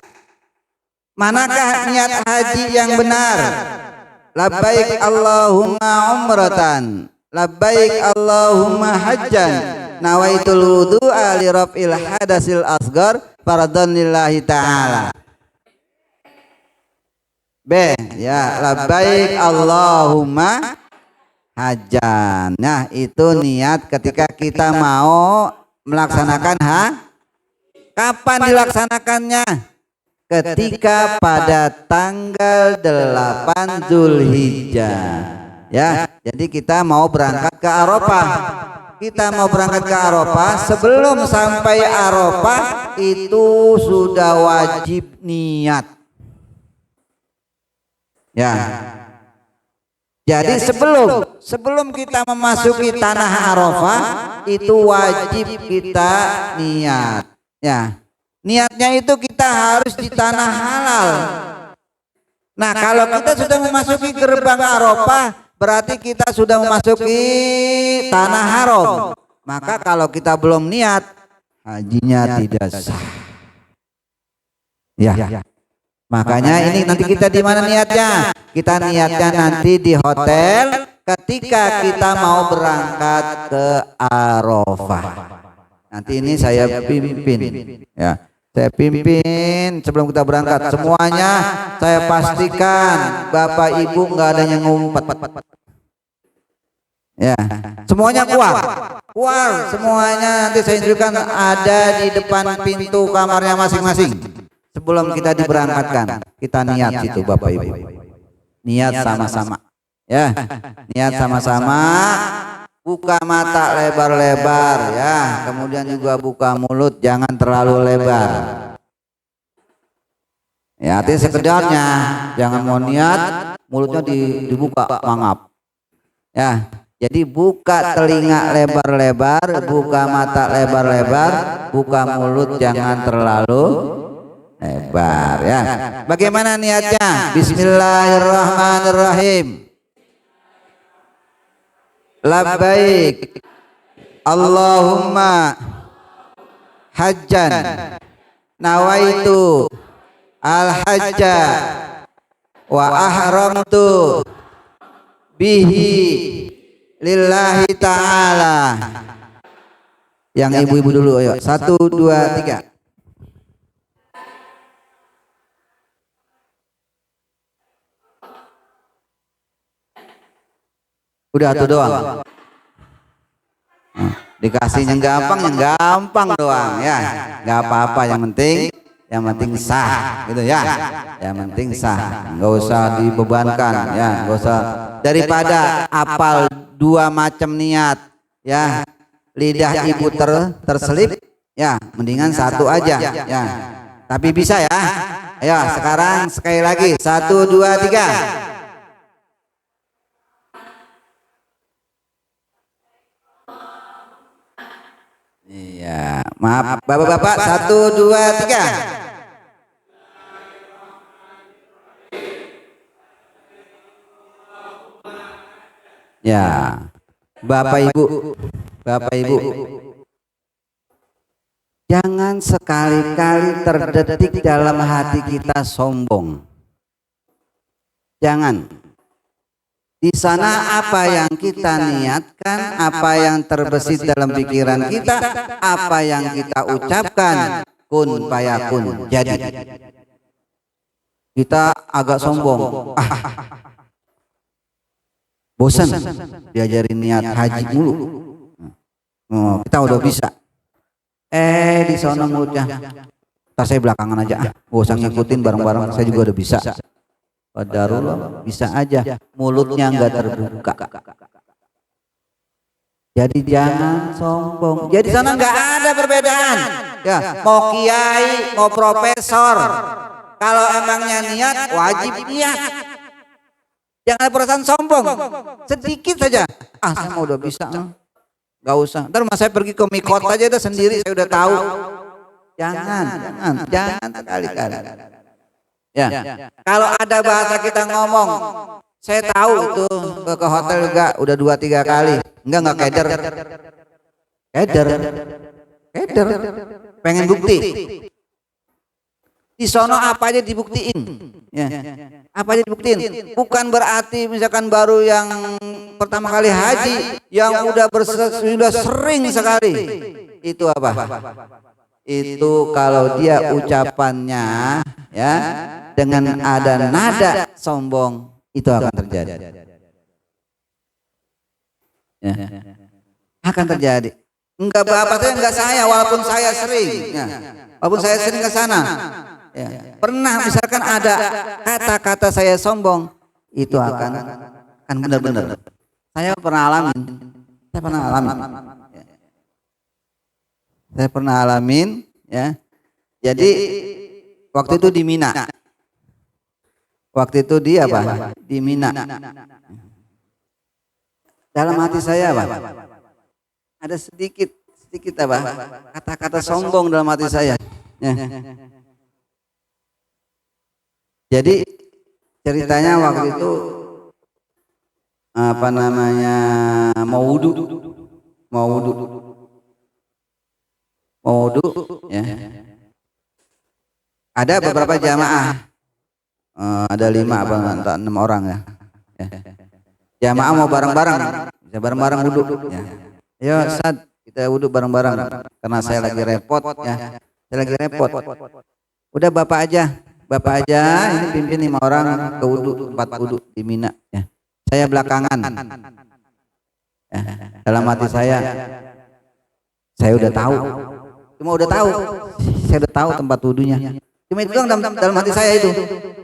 manakah niat haji yang benar? Labbaik Allahumma umratan, labbaik Allahumma hajjan, nawaitul wudu'a li raf'il hadasil asghar fardhan lillahi ta'ala. B, ya, labbaik Allahumma hajjan. Nah, itu niat ketika kita mau melaksanakan kapan dilaksanakannya? Ketika pada tanggal 8 Zulhijjah ya. Jadi kita mau berangkat ke Arafah. Kita mau berangkat ke Arafah, sebelum sampai Arafah itu sudah wajib niat. Ya. Jadi sebelum kita memasuki tanah Arafah itu wajib kita niat. Ya. Niatnya itu kita harus di tanah halal. Nah, kalau kita sudah memasuki gerbang Arafah, berarti kita sudah memasuki tanah haram. Maka kalau kita belum niat, hajinya tidak sah. Ya. Makanya ini nanti kita di mana niatnya? Kita niatnya nanti di hotel ketika kita mau berangkat ke Arafah. Nanti ini saya pimpin ya. Saya pimpin sebelum kita berangkat, semuanya saya pastikan Bapak Ibu nggak ada yang ngumpet. Ya, semuanya kuat semuanya. Nanti saya tunjukkan ada di depan pintu kamarnya masing-masing. Sebelum kita diberangkatkan, kita niat situ Bapak Ibu. Niat sama-sama. Ya, niat sama-sama. Buka mata lebar-lebar ya, kemudian juga buka mulut jangan terlalu lebar. Ya, artinya sekedarnya, jangan mau niat mulutnya dibuka mangap. Ya, jadi buka telinga lebar-lebar, buka mata lebar-lebar, buka mulut jangan terlalu lebar ya. Bagaimana niatnya? Bismillahirrahmanirrahim. Labbaik Allahumma hajjan, nawaitu al-hajja wa ahramtu bihi lillahi ta'ala. Yang ibu-ibu dulu, ayo 1, 2, 3. Udah tuh doang. Dikasih yang gampang doang ya. Nggak apa-apa, yang penting sah gitu ya. Yang penting sah, nggak usah dibebankan ya, nggak usah. Daripada apal 2 macam niat ya, lidah ibu terselip ya, mendingan 1 aja ya. Tapi bisa ya. Ayo sekarang sekali lagi 1, 2, 3. Iya, maaf bapak-bapak, 1, 2, 3. Ya, Bapak Ibu, jangan sekali-kali terdetik dalam hati kita sombong. Jangan. Di sana apa yang kita niatkan, apa yang terbesit dalam pikiran kita, apa yang kita ucapkan, kun fayakun, jadi. Kita agak sombong. bosan diajarin niat haji mulu. Kita udah bisa. Di sono mulutnya, "Tar saya belakangan aja, gak usah ngikutin bareng-bareng, saya juga udah bisa." Qadarullah, bisa aja, mulutnya nggak terbuka. Jadi jangan sombong. Jadi sana nggak ada perbedaan. Ya, mau kiai, mau profesor, kalau emangnya niat wajib niat. Jangan ada perasaan sombong, sedikit saja. Saya mau udah bisa, nggak usah. Ntar mas saya pergi ke mikot aja udah sendiri, saya udah tahu. Jangan sekali-kali. Ya, kalau ada bahasa kita ngomong, saya tahu itu ke hotel juga udah 2-3 kali, enggak keder, pengen bukti. Di sono apa aja dibuktiin, ya. Apa aja dibuktiin. Bukan berarti misalkan baru yang pertama kali haji, yang sudah sering sekali, itu apa? Itu kalau dia ucapannya, ya, dengan ada nada sombong, itu akan terjadi. Ya. Akan terjadi. Enggak bapak saya, enggak saya, walaupun saya sering, ya. Walaupun saya sering ke sana, ya. Pernah misalkan ada kata-kata saya sombong, itu akan benar-benar. Saya pernah alamin. Saya pernah alamin, ya. Jadi waktu itu di Mina. Waktu itu di apa? Di Mina. Dalam hati saya apa? Ada sedikit apa? Kata-kata sombong dalam hati saya. Ya. Jadi ceritanya waktu itu apa namanya, mau wudu, ya. Ada beberapa jamaah, ada 5 atau 6 orang, ya. Jamaah mau bareng-bareng, bisa bareng-bareng wudu, ya. Ayo Ustaz, kita wudu bareng-bareng karena saya lagi repot, ya. Saya lagi repot. Udah bapak aja, ini pimpin 5 orang ke wudu, tempat wudu di Mina, ya. Saya belakangan. Ya, dalam hati saya udah tahu. Saya udah tahu tempat wudunya. Cuma itu doang dalam hati saya itu.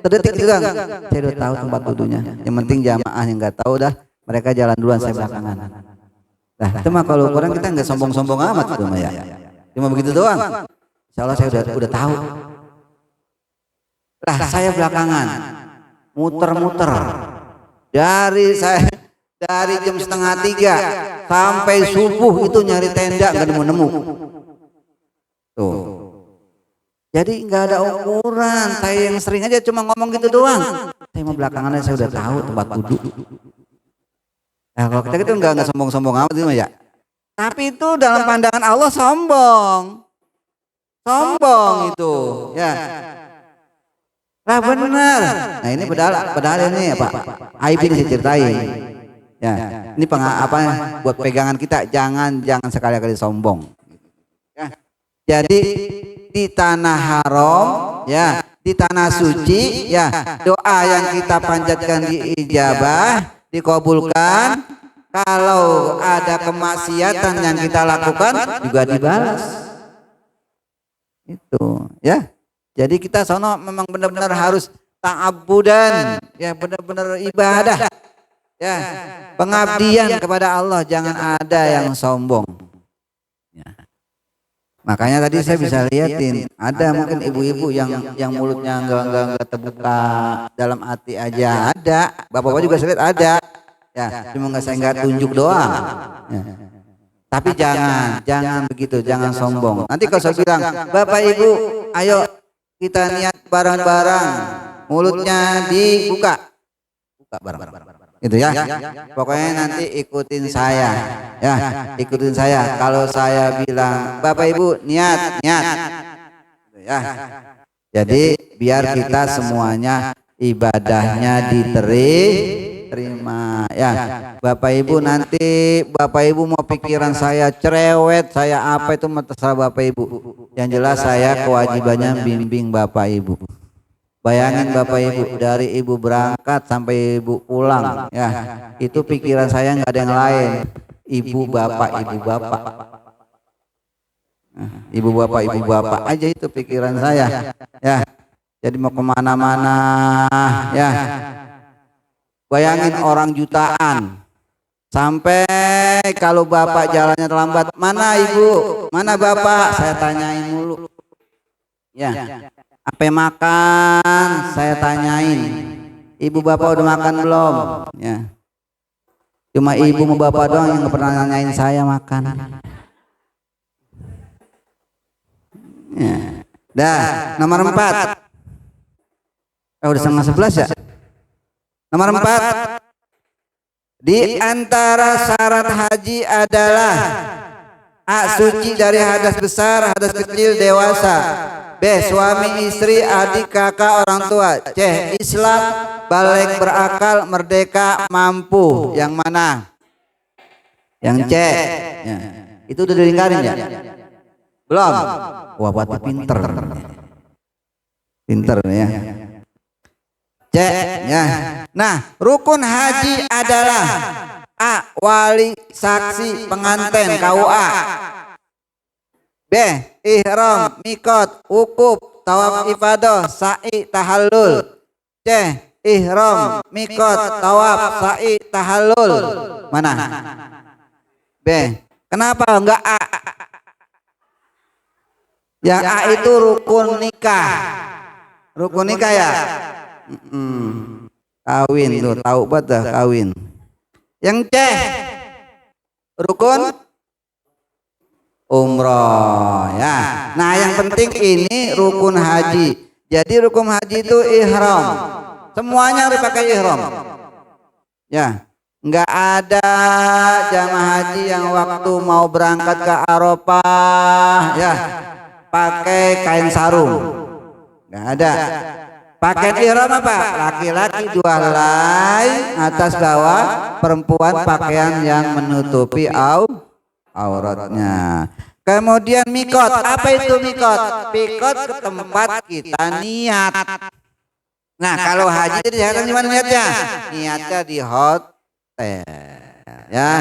Terdetik itu doang. Saya udah tahu tempat wudunya. Yang penting jamaah yang nggak tahu dah, mereka jalan duluan, saya belakangan. Nah, itu mah kalau orang kita nggak sombong-sombong amat itu mah, ya. Cuma begitu doang. Insya Allah saya udah tahu. Lah saya belakangan muter-muter dari jam 2:30 sampai subuh itu nyari tenda nggak nemu. Tuh. Jadi nggak ada ukuran. Saya yang sering aja cuma ngomong gitu doang. Saya mau belakangannya saya udah tahu tempat wudu. Nah, kalau kita gitu nggak sombong-sombong amat itu ya. Tapi itu dalam pandangan Allah sombong itu, ya. Lah benar. Nah ini padahal ini apa? Aib ini saya ceritain. Ya, ini buat pegangan kita, jangan sekali-kali sombong. Ya. Jadi di tanah haram, ya, di tanah suci, ya, doa yang kita panjatkan diijabah, dikabulkan. Kalau ada kemaksiatan yang kita lakukan juga dibalas. Itu, ya. Jadi kita sono memang benar-benar harus ta'abudan, ya, benar-benar ibadah. Ya, pengabdian kepada Allah, jangan ada yang sombong. Ya. Makanya tadi saya bisa lihatin, ada mungkin ibu-ibu yang mulutnya enggak terbuka, dalam hati aja ada. Bapak-bapak juga saya lihat ada. Ya, cuma saya enggak tunjuk doang. Ya. Tapi jangan begitu, jangan sombong. Nanti kalau saya bilang, Bapak Ibu, ayo kita niat bareng-bareng, mulutnya dibuka bareng-bareng. Itu ya. Pokoknya nanti ikutin saya. Ya, ikutin saya. Kalau saya bilang, Bapak Ibu niat. Gitu ya. Jadi biar kita semuanya ibadahnya diterima, ya. Bapak Ibu nanti mau pikiran saya cerewet, saya apa itu terserah Bapak Ibu. Yang jelas saya kewajibannya bimbing Bapak Ibu. Bayangin Bapak Ibu, dari Ibu berangkat sampai Ibu pulang, ya itu pikiran saya nggak ada yang lain, ibu bapak ibu bapak aja itu pikiran saya, ya. Jadi mau kemana-mana, ya. Bayangin orang jutaan, sampai kalau bapak jalannya terlambat, mana ibu, mana bapak, saya tanyain mulu, ya. Apa makan, saya tanyain, ibu bapak udah makan belum, ya. Cuma ibu sama bapak doang yang nggak pernah nanyain saya makan. Ya. Dah, nomor 4. Udah setengah 11 ya. Nomor 4. Di antara syarat haji adalah A. Suci dari hadas besar, hadas kecil, dewasa. B. Suami, istri, adik, kakak, orang tua. C. Islam, balik, berakal, merdeka, mampu. Yang mana? Yang C. Ya. Itu udah dilingkarin ya? Belum? Wah, buat pinter. Pinter ya. C. Ya. Nah, rukun haji adalah A. Wali, saksi, pengantin, KUA. B. Ihram, mikot, wukuf, tawaf ifadah, sa'i, tahallul. C. Ihram, mikot, tawaf, sa'i, tahallul. Mana? B. Kenapa enggak A? Yang A itu rukun nikah. Rukun nikah ya? Kawin tuh, tahu banget dah kawin. Yang C. Rukun umroh ya. Nah, yang penting ini rukun haji. Jadi rukun haji itu ihram. Semuanya harus pakai ihram. Ya, nggak ada jamaah haji yang waktu mau berangkat ke Arafah ya pakai kain sarung. Nggak ada. Pakai ihram apa? Laki-laki 2 helai atas bawah, perempuan pakaian yang menutupi auratnya. Kemudian mikot, apa itu mikot? Mikot ke tempat kita niat. Nah, kalau haji jadi di mana niatnya? Niatnya di hotel. Ya,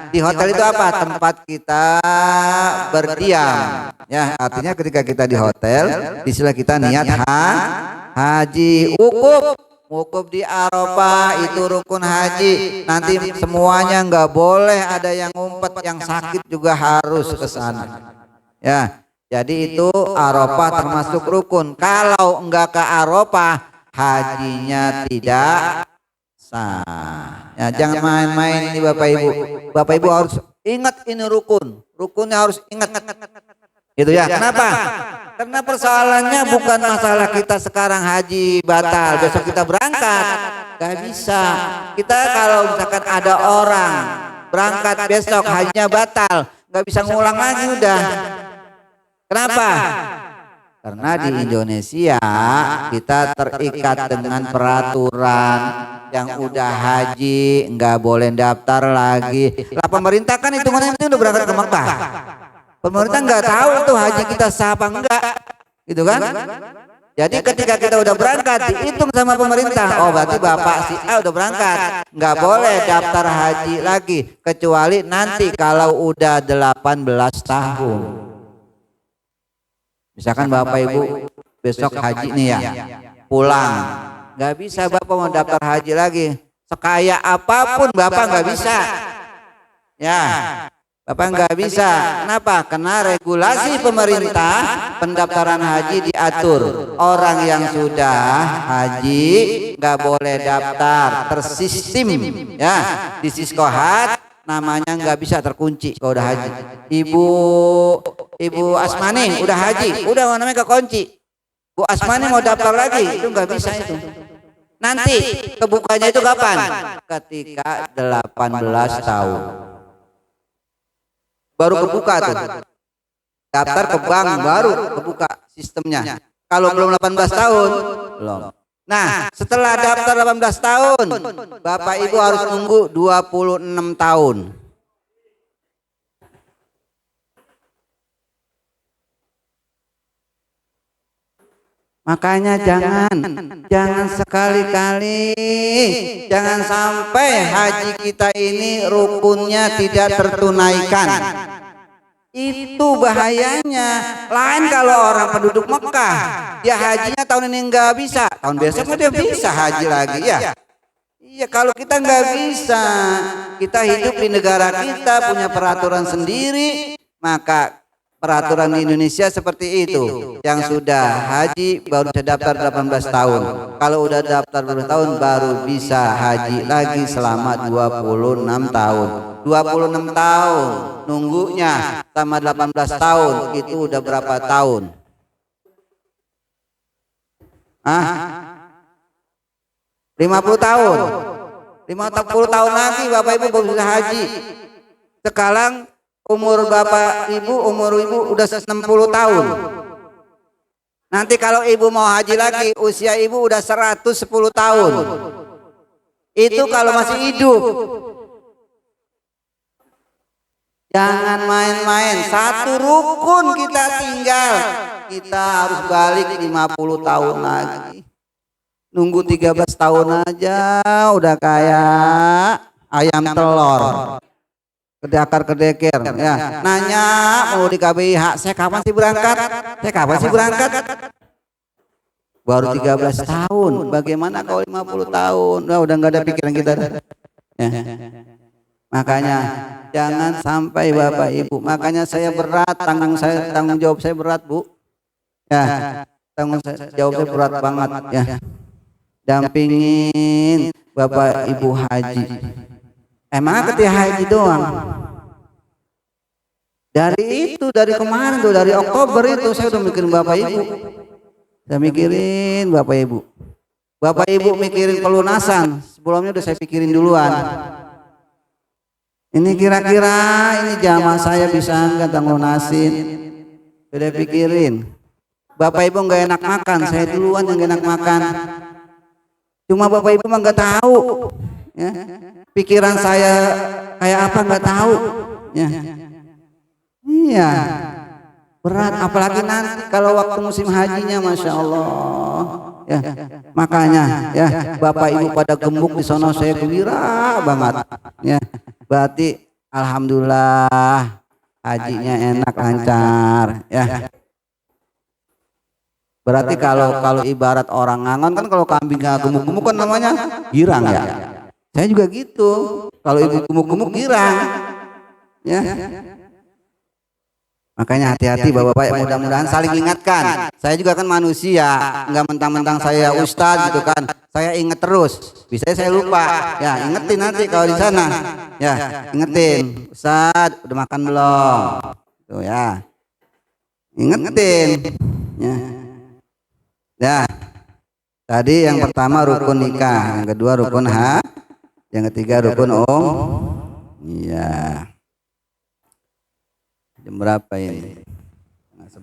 di hotel itu apa? Tempat kita berdiam. Ya, artinya ketika kita di hotel, istilah kita niat haji. Wukuf di Arafah itu rukun haji. Nanti semuanya nggak boleh ada yang ngumpet, yang sakit juga harus ke sana. Ya, jadi itu Arafah termasuk rukun. Kalau enggak ke Arafah, hajinya tidak sah. Ya, jangan main-main ini Bapak Ibu. Bapak Ibu harus ingat ini rukun. Rukunnya harus ingat. Gitu ya. Kenapa? Karena persoalannya bukan masalah kita sekarang haji batal, besok kita berangkat. Gak bisa. Kita kalau misalkan ada orang berangkat besok hajinya batal, gak bisa ngulang lagi udah. Kenapa? Karena di Indonesia kita terikat dengan peraturan yang udah haji nggak boleh daftar lagi. Lah pemerintah kan hitungannya itu udah berangkat ke Mekah. Pemerintah nggak tahu tuh haji kita sah apa enggak, gitu kan? Jadi ketika kita udah berangkat dihitung sama pemerintah, oh berarti bapak si A udah berangkat, nggak boleh daftar haji lagi kecuali nanti kalau udah 18 tahun. Misalkan bapak ibu besok haji nih ya, pulang, nggak bisa bapak mau daftar haji lagi, sekaya apapun bapak nggak bisa, ya. Bapak nggak bisa. Kenapa? Karena regulasi pemerintah pendaftaran haji diatur. Orang yang sudah haji nggak boleh daftar tersistem, ya di Siskohat namanya nggak bisa terkunci kalau udah haji. Ibu Asmani udah haji, udah namanya kekunci. Bu Asmani mau daftar lagi itu nggak bisa itu. Nanti kebukanya itu kapan? Ketika 18 tahun. Baru kebuka tuh, daftar ke bank baru kebuka sistemnya. Kalau belum 18 tahun belum. Nah, setelah daftar 18 tahun bapak ibu harus nunggu 26 tahun. Makanya jangan sekali-kali, jangan sampai haji kita ini rukunnya tidak tertunaikan. Itu bahayanya. Lain kalau orang penduduk Mekah, dia hajinya tahun ini nggak bisa, tahun besok dia bisa haji lagi ya. Iya, kalau kita nggak bisa, kita hidup di negara kita punya peraturan sendiri, maka peraturan di Indonesia seperti itu. Yang sudah haji baru bisa daftar 18 tahun. Kalau udah daftar 18 tahun baru bisa haji lagi selama 26 tahun. 26 tahun nunggunya sama 18 tahun itu udah berapa tahun? 50 tahun. 50 tahun lagi Bapak Ibu baru bisa haji. Sekarang umur Bapak Ibu, umur Ibu udah 60 tahun. Nanti kalau Ibu mau haji lagi, usia Ibu udah 110 tahun. Itu kalau masih hidup. Jangan main-main, satu rukun kita tinggal. Kita harus balik 50 tahun lagi. Nunggu 13 tahun aja udah kayak ayam telur. Kedekar-kedeker ya. Nanya mau di KBIH, saya kapan sih berangkat? Saya kapan sih berangkat? Baru 13 tahun. Bagaimana kalau 50 tahun? Udah nggak ada pikiran kita. Ya. Makanya jangan sampai Bapak Ibu. Makanya saya berat, tanggung jawab saya berat, Bu. Ya, tanggung jawab saya berat banget ya. Dampingin Bapak Ibu haji. Emang ketika haji doang. Dari kemarin tuh, dari Oktober itu saya udah mikirin Bapak Ibu. Saya mikirin Bapak Ibu. Bapak Ibu mikirin pelunasan. Sebelumnya udah saya pikirin duluan. Ini kira-kira ini jamaah saya bisa nggak lunasin? Udah pikirin. Bapak Ibu nggak enak makan, saya duluan yang nggak enak makan. Cuma Bapak Ibu mah nggak tahu. Ya. Pikiran saya kayak apa nggak tahu. Ya. Iya. Berat, apalagi nanti kalau waktu musim hajinya, Masya Allah. Ya. Makanya ya Bapak Ibu pada gemuk di sono, saya gembira banget. Ya. Berarti alhamdulillah hajinya enak lancar ya. Berarti kalau ibarat orang ngangon kan, kalau kambing nggak gemuk-gemuk kan namanya girang ya. Saya juga gitu. Kalau ibu gemuk-gemuk girang ya. Makanya hati-hati Bapak-bapak, mudah-mudahan saling ingatkan. Saya juga kan manusia, nggak mentang-mentang saya ustadz gitu kan. Saya inget terus, bisa saya lupa. Ya, ingetin nanti kalau di sana. Ya, ingetin. Ustadz, udah makan belum? Tuh ya. Ingetin. Ya. Ya. Tadi yang pertama rukun nikah, yang kedua rukun yang ketiga rukun Iya. Jam berapa ini? 11.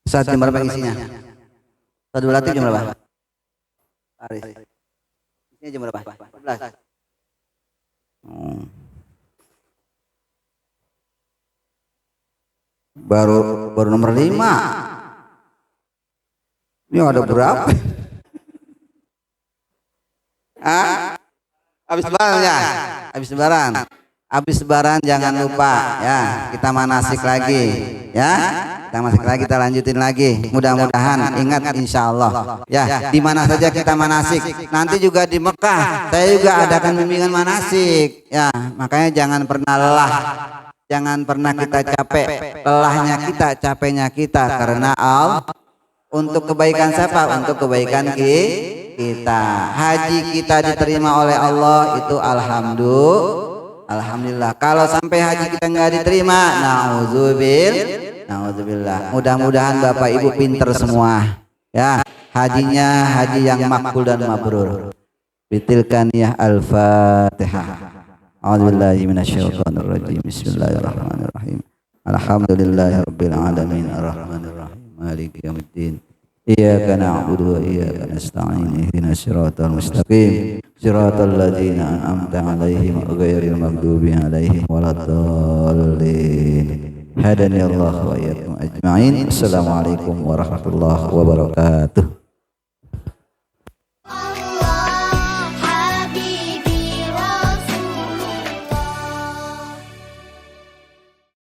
Saat jam berapa isinya? Saat berlatih jam berapa? Aris. Isinya jam berapa? 11. Baru nomor 5. Ini ada berapa? Habis lebaran ya? Habis lebaran. Habis lebaran jangan lupa ya, kita manasik lagi ya. Kita manasik lagi, kita lanjutin lagi. Mudah-mudahan ingat insya Allah ya, di mana saja kita manasik. Nanti juga di Mekah saya juga adakan bimbingan manasik ya. Makanya jangan pernah lelah, jangan pernah kita capek. Lelahnya kita, capeknya kita karena untuk kebaikan siapa? Untuk kebaikan kita. Haji kita diterima oleh Allah itu alhamdulillah. Kalau sampai haji kita nggak diterima, naudzubillah. Mudah-mudahan Bapak Ibu pinter semua. Ya, hajinya haji yang makbul dan mabrur. Bitilkaniyah al-Fatihah. A'udzubillahi minasyaitonir rajim. Bismillahirrahmanirrahim. Alhamdulillahirabbil alamin arrahmanir rahim maliki yaumiddin. Iyyaka na'budu wa iyyaka nasta'in ihdinas siratal mustaqim siratal ladzina an'amta 'alaihim ghairil maghdubi 'alaihim waladdallin. Hadani Allah wa iyyakum ajma'in. Assalamualaikum warahmatullahi wabarakatuh.